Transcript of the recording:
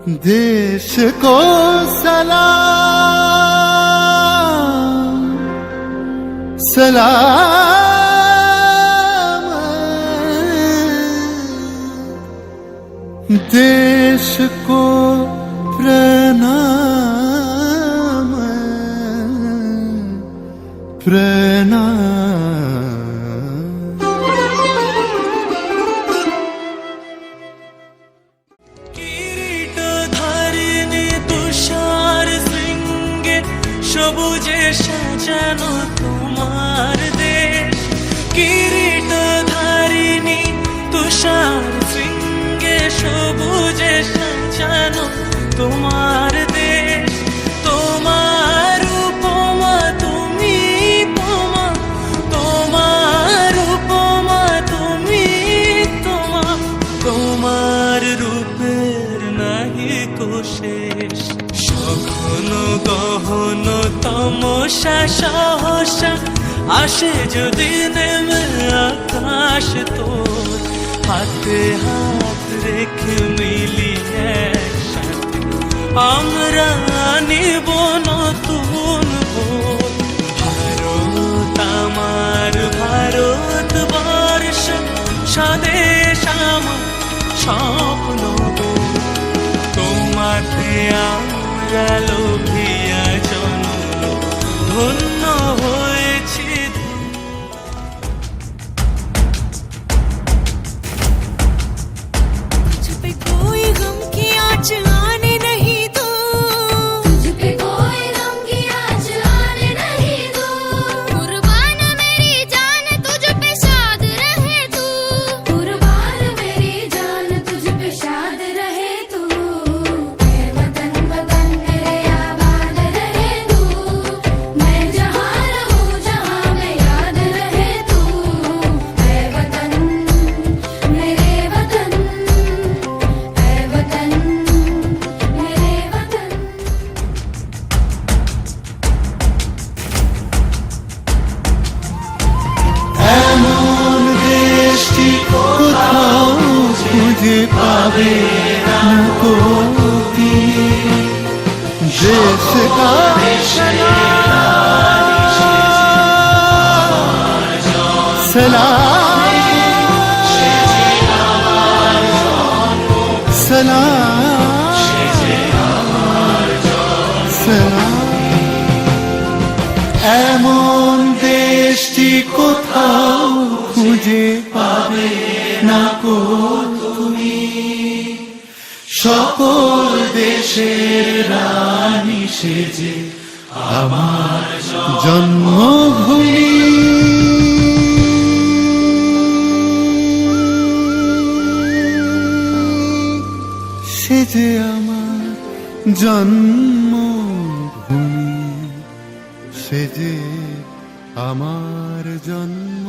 देश को सलाम सलाम, देश को प्रणाम प्रणाम। সবুজে সাজানো তোমার দেশ, কিরীট ধারিণী তুষার শৃঙ্গে সবুজে সাজানো তোমার দেশ। তোমার উপমা তুমি তোমা, তোমার উপমা তুমি তোমা, তোমার রূপের নাহি কোশেষ। সঘন গহন তমসা সহসা আসে যদি নেমে আকাশ তোর, হাতে হাত রেখে মিলি একসাথে আমরা নিব নতুন ভোর। ভারত আমার ভারতবর্ষ, স্বদেশ আমার স্বপ্ন তোমাতে আমরা লোভিয়া জন্ম ধন্য হয়েছি। तुझ पे कोई गम की आँच आने नहीं दो, तुझ पे कोई गम की आँच आने नहीं दो। कुर्बान मेरी जान तुझ पे शाद रहे तू, कुर्बान मेरी जान तुझ पे शाद रहे तू। ऐ वतन वतन मेरे आबाद रहे तू, मैं जहाँ रहूँ जहाँ मैं याद रहे तू। ऐ वतन मेरे वतन, ऐ वतन मेरे वतन। এমন দেশটি কোথাও খুঁজে পাবে না কোটি, দেশ का सलाम सलाम सलाम। এমন দেশটি কোথাও খুঁজে পাবে না কো তুমি, সকল দেশের রানী সেজে আমার জন্মভূমি। সেজে আমার জন্মভূমি, সেজে আমার জন্ম